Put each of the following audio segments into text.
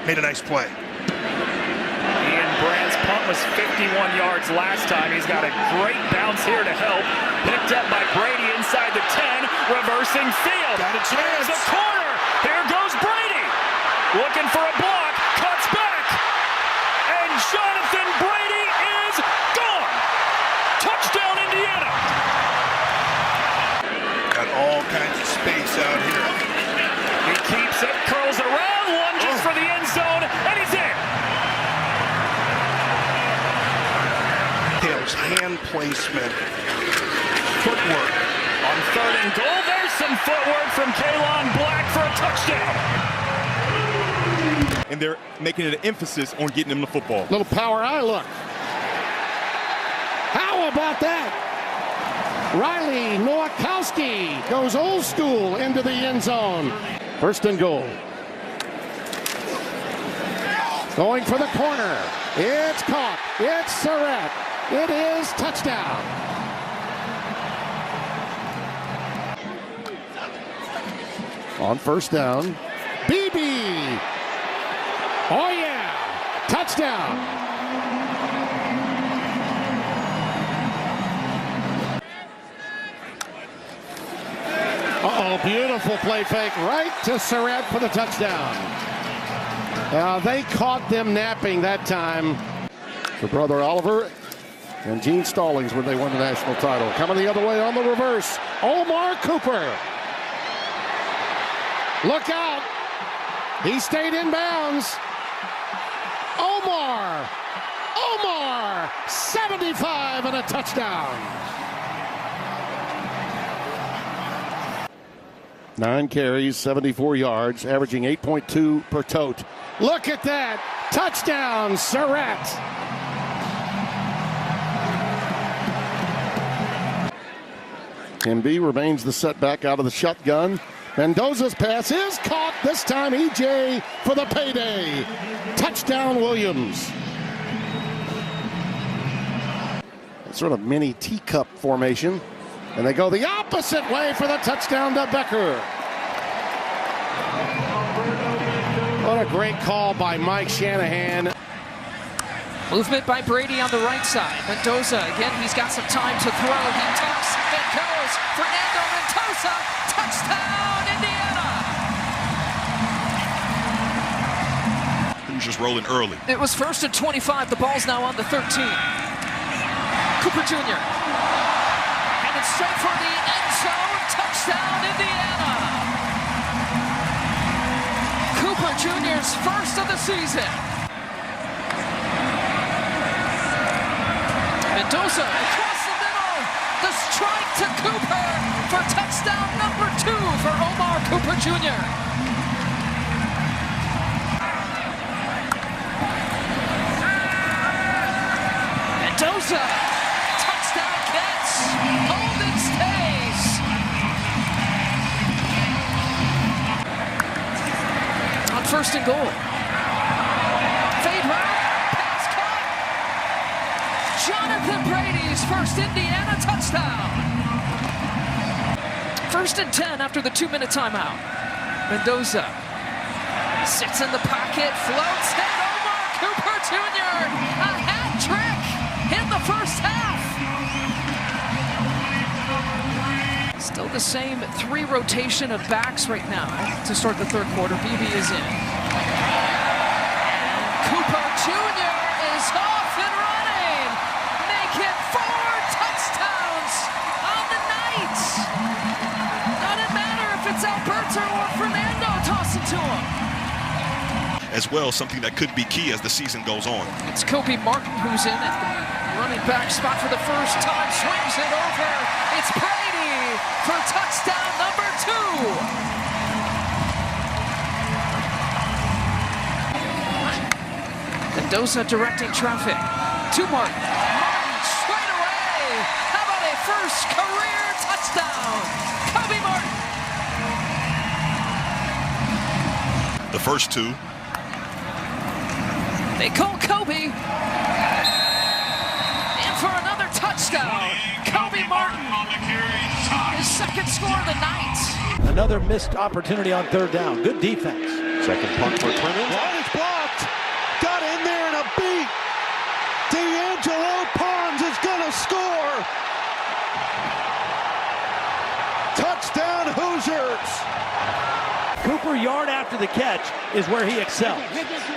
Made a nice play. Ian Brandt's punt was 51 yards last time. He's got a great bounce here to help. Picked up by Brady inside the 10, reversing field. Got a chance. The corner. Here goes Brady. Looking for a block. Cuts back. And Jonathan Brady is gone. Touchdown, Indiana. Got all kinds of space out here. He keeps it, curls around, lunges for the end zone, and he's in. Tails, hand placement, footwork. On 3rd and goal, there's some footwork from Kalon Black for a touchdown. And they're making it an emphasis on getting them the football. Little power eye look. How about that? Riley Nowakowski goes old school into the end zone. 1st and goal. Going for the corner. It's caught. It's Surratt. It is touchdown. On 1st down, BB. Oh yeah, touchdown. Uh-oh, beautiful play fake right to Surratt for the touchdown. They caught them napping that time. For Brother Oliver and Gene Stallings when they won the national title. Coming the other way on the reverse, Omar Cooper. Look out. He stayed in bounds. Omar, 75 and a touchdown. 9 carries, 74 yards, averaging 8.2 per tote. Look at that. Touchdown, Surratt. MB remains the setback out of the shotgun. Mendoza's pass is caught. This time EJ for the payday. Touchdown, Williams. Sort of mini teacup formation. And they go the opposite way for the touchdown to Becker. What a great call by Mike Shanahan. Movement by Brady on the right side. Mendoza, again, he's got some time to throw. He tucks and goes. Fernando Mendoza, touchdown, Indiana. He was just rolling early. It was 1st and 25. The ball's now on the 13. Cooper Jr. And it's straight for the end zone. Touchdown, Indiana. Cooper Jr.'s first of the season. Mendoza across the middle. The strike to Cooper for touchdown number 2 for Omar Cooper Jr. Mendoza, touchdown catch. Holden stays. On 1st and goal. Fade route. Jonathan Brady's first Indiana touchdown. 1st and 10 after the 2-minute timeout. Mendoza sits in the pocket, floats, and Omar Cooper Jr. A hat trick in the first half. Still the same 3 rotation of backs right now to start the 3rd quarter. BB is in. Cooper Jr. is off and running. Making 4 touchdowns on the night. Doesn't matter if it's Alberto or Fernando tossing to him. As well, something that could be key as the season goes on. It's Kobe Martin who's in at the running back spot for the first time. Swings it over. It's Brady for touchdown number 2. Mendoza directing traffic to Martin. Martin straight away. How about a first career touchdown? Kobe Martin. The first 2. They call Kobe. And for another touchdown, Kobe Martin. His 2nd score of the night. Another missed opportunity on 3rd down. Good defense. Second punt returning. Ball is blocked. Got in there in a beat. D'Angelo Pons is going to score. Touchdown Hoosiers. Cooper, yard after the catch, is where he excels.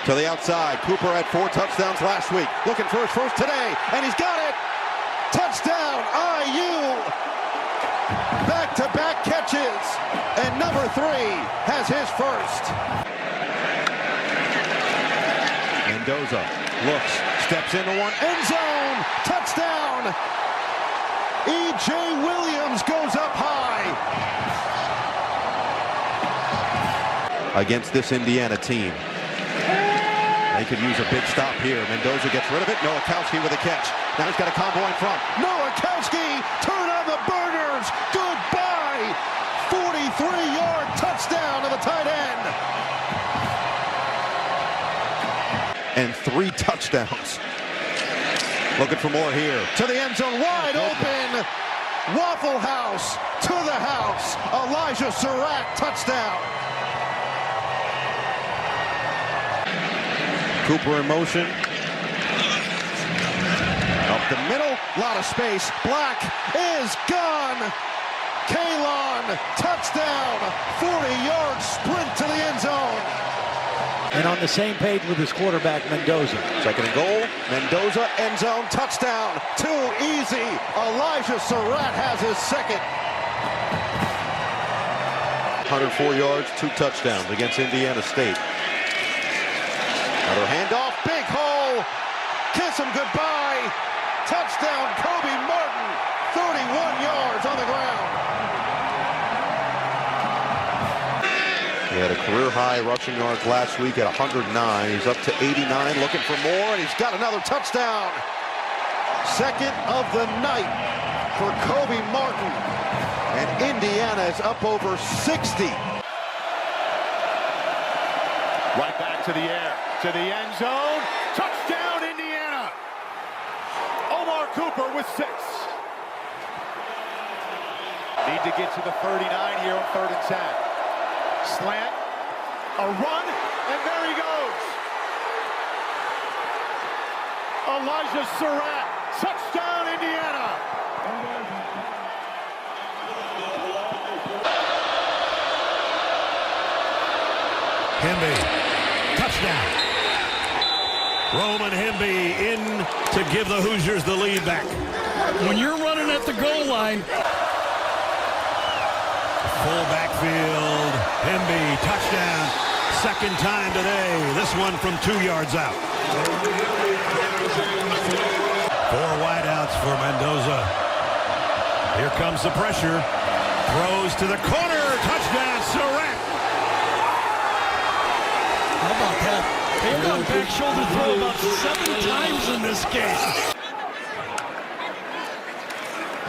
To the outside. Cooper had 4 touchdowns last week. Looking for his first today, and he's got it. Touchdown IU. Back-to-back catches, and number 3 has his first. Mendoza looks, steps into one, end zone, touchdown. E.J. Williams goes up high. Against this Indiana team. They could use a big stop here. Mendoza gets rid of it. Nowakowski with a catch. Now he's got a combo in front. Nowakowski, turn on the burners. Goodbye. 43-yard touchdown to the tight end. And 3 touchdowns. Looking for more here. To the end zone, wide open. Waffle House to the house. Elijah Surratt, touchdown. Cooper in motion. Up the middle, lot of space. Black is gone. Kalon, touchdown. 40-yard sprint to the end zone. And on the same page with his quarterback, Mendoza. Second and goal. Mendoza, end zone, touchdown. Too easy. Elijah Surratt has his second. 104 yards, 2 touchdowns against Indiana State. Another handoff, big hole. Kiss him goodbye. Touchdown, Kobe Martin. 31 yards on the ground. He had a career-high rushing yards last week at 109. He's up to 89, looking for more, and he's got another touchdown. Second of the night for Kobe Martin. And Indiana is up over 60. Right back to the air, to the end zone. Touchdown, Indiana. Omar Cooper with 6. Need to get to the 39 here on 3rd and 10. Slant, a run, and there he goes. Elijah Surratt, touchdown Indiana. Hemby, touchdown. Roman Hemby in to give the Hoosiers the lead back. When you're running at the goal line, Full backfield, Hemby, touchdown. Second time today, this one from 2 yards out. 4 wideouts for Mendoza. Here comes the pressure. Throws to the corner, touchdown, Surratt. how about that? They've gone back shoulder throw about 7 times in this game.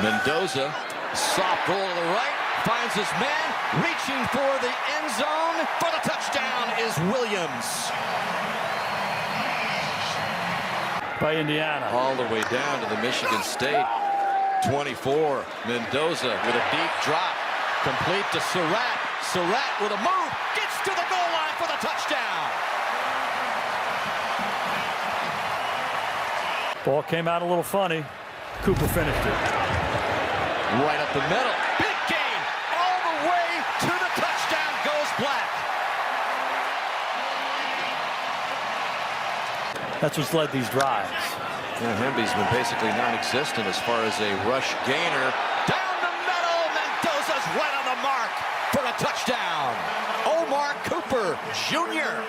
Mendoza, soft roll to the right, finds his man, reaching for the end zone. For the touchdown is Williams. By Indiana. All the way down to the Michigan State 24. Mendoza with a deep drop, complete to Surratt. Surratt with a move, gets to the goal line for the touchdown. Ball came out a little funny. Cooper finished it. Right up the middle, big gain, all the way to the touchdown goes Black. That's what's led these drives. Yeah, Hemby's been basically non-existent as far as a rush gainer. Down the middle, Mendoza's right on the mark for a touchdown. Omar Cooper Jr.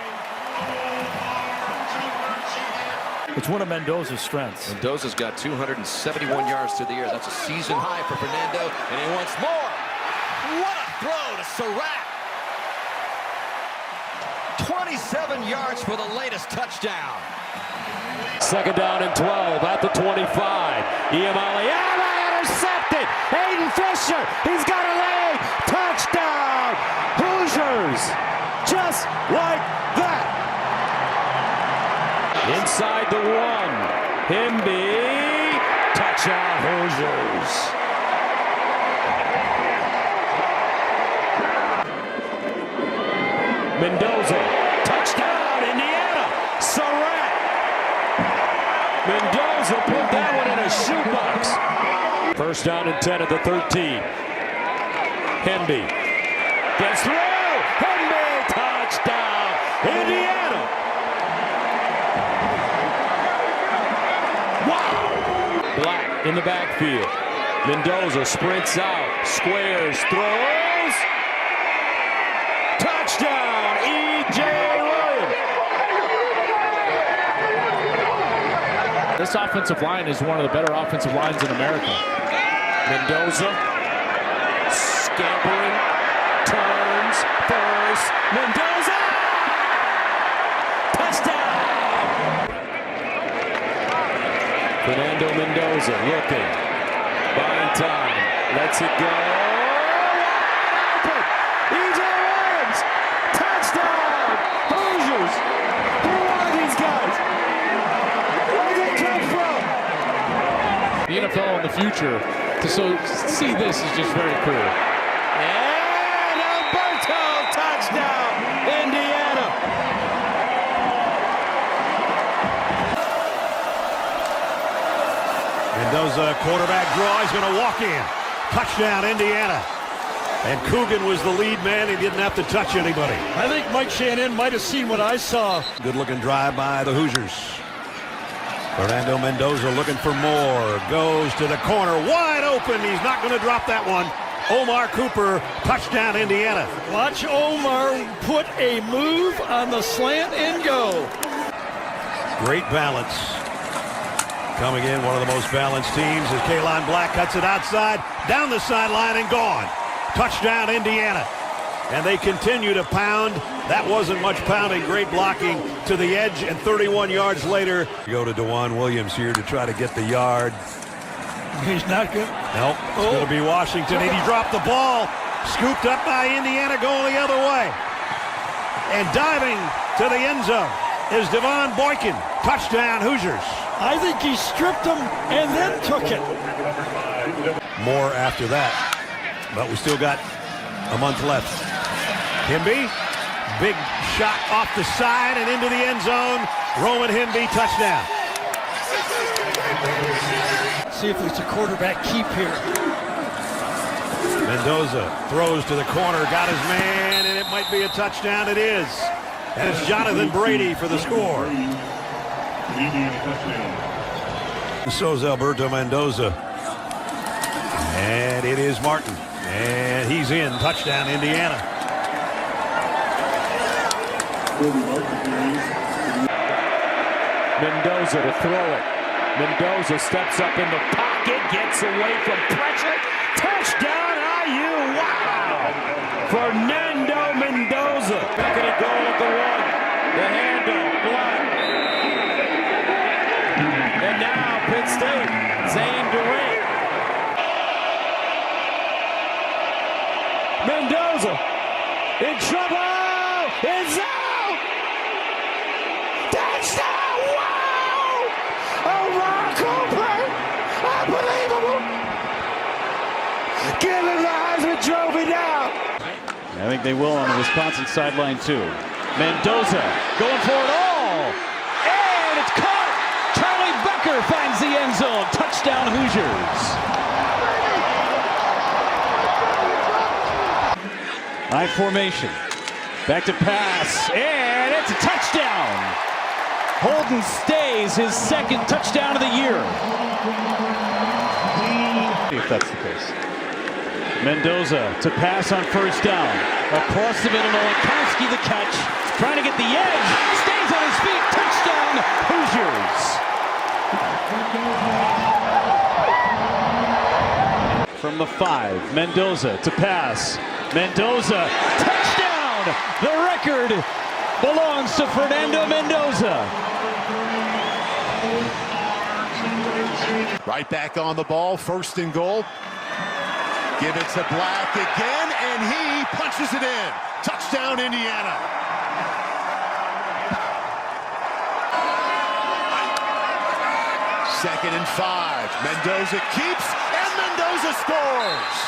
It's one of Mendoza's strengths. Mendoza's got 271 yards through the air. That's a season high for Fernando, and he wants more. What a throw to Surratt. 27 yards for the latest touchdown. Second down and 12 at the 25. Iamaleava intercepted. Aiden Fisher, he's got a leg. Touchdown. Hoosiers. Just like that. Inside the 1. Hemby. Touchdown Hoosiers. Mendoza. Mendoza put that one in a shoebox. First down and 10 at the 13. Hemby gets through. Hemby, touchdown, Indiana. Wow. Black in the backfield. Mendoza sprints out, squares, throws. Touchdown, E.J. Williams. This offensive line is one of the better offensive lines in America. Mendoza scampering, turns, first. Mendoza! Touchdown! Fernando Mendoza looking, buying time, lets it go. E.J. Williams! Touchdown! Hoosiers! Who are these guys? Where did they come from? The NFL in the future, to see this is just very cool. And Alberto, touchdown, Indiana. Mendoza, quarterback draw. He's going to walk in. Touchdown, Indiana. And Coogan was the lead man. He didn't have to touch anybody. I think Mike Shannon might have seen what I saw. Good-looking drive by the Hoosiers. Fernando Mendoza looking for more. Goes to the corner. Wide open. He's not going to drop that one. Omar Cooper, touchdown, Indiana. Watch Omar put a move on the slant and go. Great balance. Coming in, one of the most balanced teams as Kalon Black cuts it outside, down the sideline and gone. Touchdown, Indiana. And they continue to pound. That wasn't much pounding. Great blocking to the edge, and 31 yards later. Go to DeJuan Williams here to try to get the yard. He's not good. Nope, it's going to be Washington, and he dropped the ball. Scooped up by Indiana, going the other way. And diving to the end zone is Devon Boykin. Touchdown, Hoosiers. I think he stripped him and then took it. More after that, but we still got a month left. Hemby, big shot off the side and into the end zone. Roman Hemby, touchdown. See if it's a quarterback keep here. Mendoza throws to the corner, got his man, and it might be a touchdown. It is. And it's Jonathan Brady for the score. So is Alberto Mendoza. And it is Martin. And he's in. Touchdown, Indiana. Mendoza to throw it. Mendoza steps up in the pocket, gets away from pressure. Touchdown, IU. Wow! Fernando Mendoza. Back at a goal at the one. The handle, Black. And now Pitt State, Zane Durant. Mendoza in trouble. It's out. Touchdown! Wow! Omar Cooper! Unbelievable! Give him the Heisman Trophy now! I think they will on the Wisconsin sideline too. Mendoza going for it all. And it's caught! Charlie Becker finds the end zone. Touchdown, Hoosiers. High formation. Back to pass. And it's a touchdown. Holden stays his second touchdown of the year. If that's the case. Mendoza to pass on first down. Across the middle, Nolikowski the catch. Trying to get the edge. Stays on his feet. Touchdown, Hoosiers. From the 5, Mendoza to pass. Mendoza, touchdown! The record belongs to Fernando Mendoza. Right back on the ball, first and goal. Give it to Black again, and he punches it in. Touchdown, Indiana. Second and 5. Mendoza keeps, and Mendoza scores.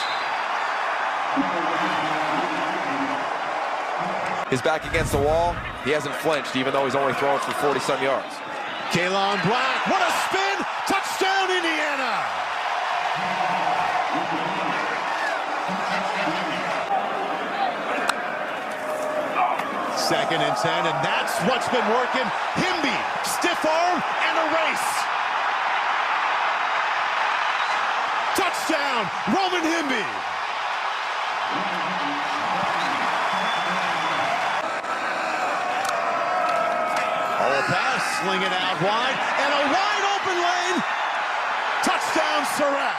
His back against the wall. He hasn't flinched, even though he's only thrown for 40-some yards. Kalon Black, what a spin! Touchdown, Indiana! Second and 10, and that's what's been working. Himby, stiff arm, and a race. Touchdown, Roman Himby. Oh, pass, slinging out wide, and a wide open lane. Touchdown, Surratt.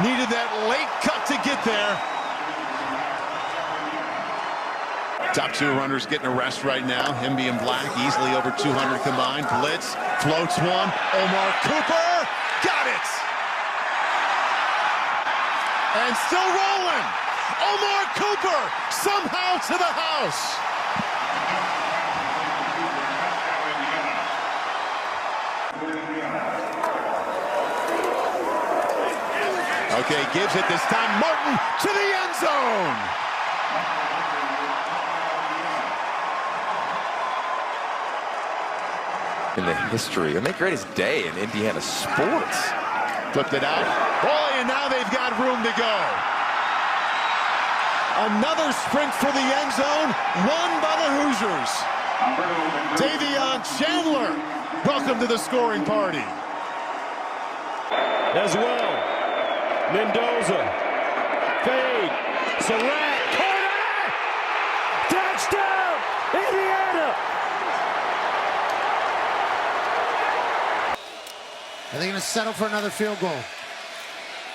Needed that late cut to get there. Top two runners getting a rest right now. Himby and Black easily over 200 combined. Blitz, floats one. Omar Cooper, got it. And still rolling. Omar Cooper somehow to the house. Okay, gives it this time. Martin to the end zone. In the history, it may greatest day in Indiana sports. Flipped it out. Boy, and now they've got room to go. Another sprint for the end zone, won by the Hoosiers. Davion Chandler, welcome to the scoring party. As well, Mendoza, fade, Surratt, corner, touchdown, Indiana. Are they going to settle for another field goal?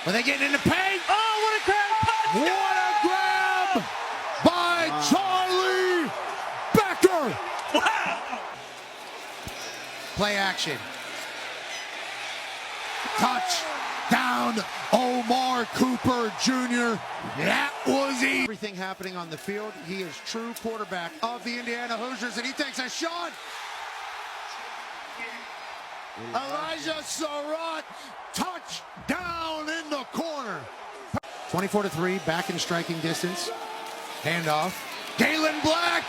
Are they getting in the paint? Oh, what a grab! What a grab by Charlie Becker! Wow! Play action. Touchdown, Omar Cooper Jr. That was easy. Everything happening on the field. He is true quarterback of the Indiana Hoosiers, and he takes a shot. Elijah Surratt, touchdown in the corner. 24-3, back in striking distance. Handoff. Galen Black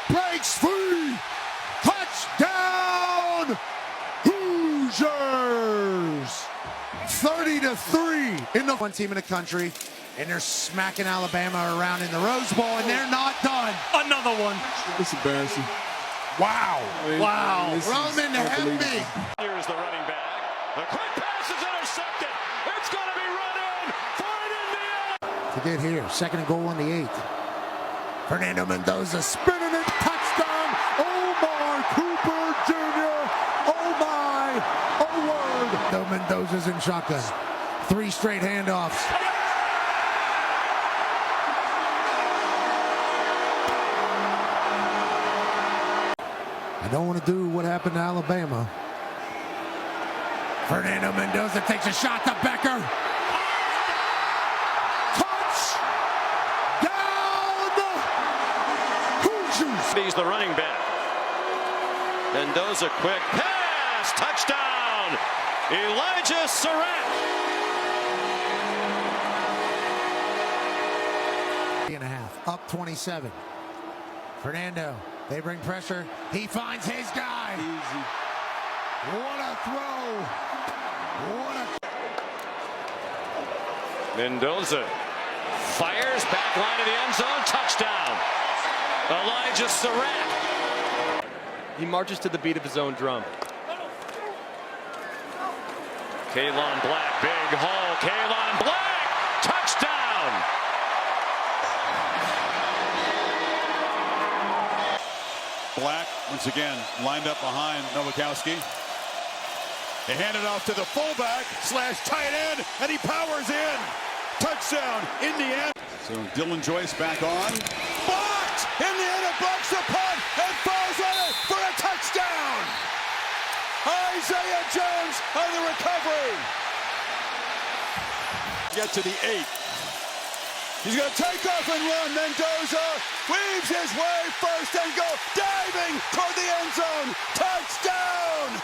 breaks free. Touchdown, Hoosiers. 30-3 in the one team in the country, and they're smacking Alabama around in the Rose Bowl, and they're not done. Another one. It's embarrassing. Wow. Wow. Roman Hemby. Here's the running back. The quick pass is intercepted. It's going to be run in for an Indiana. To get here, second and goal on the 8th. Fernando Mendoza spinning it. Touchdown. Omar Cooper Jr. Oh my. Oh word. Though Mendoza's in shotgun. 3 straight handoffs. I don't want to do what happened to Alabama. Fernando Mendoza takes a shot to Becker. Touchdown, Hoosiers. He's the running back. Mendoza, quick pass, touchdown, Elijah Surratt. 3.5, up 27. Fernando, they bring pressure. He finds his guy. Easy. What a throw. What a... Mendoza fires, back line of the end zone, touchdown. Elijah Surratt. He marches to the beat of his own drum. Kalon Black, big haul. Kalon Black, touchdown. Black, once again, lined up behind Nowakowski. They hand it off to the fullback / tight end, and he powers in. Touchdown, Indiana. So Dylan Joyce back on. Blocked! Indiana blocks the punt and falls on it for a touchdown. Isaiah Jones on the recovery. Get to the 8. He's going to take off and run. Mendoza weaves his way first and goal, diving toward the end zone. Touchdown!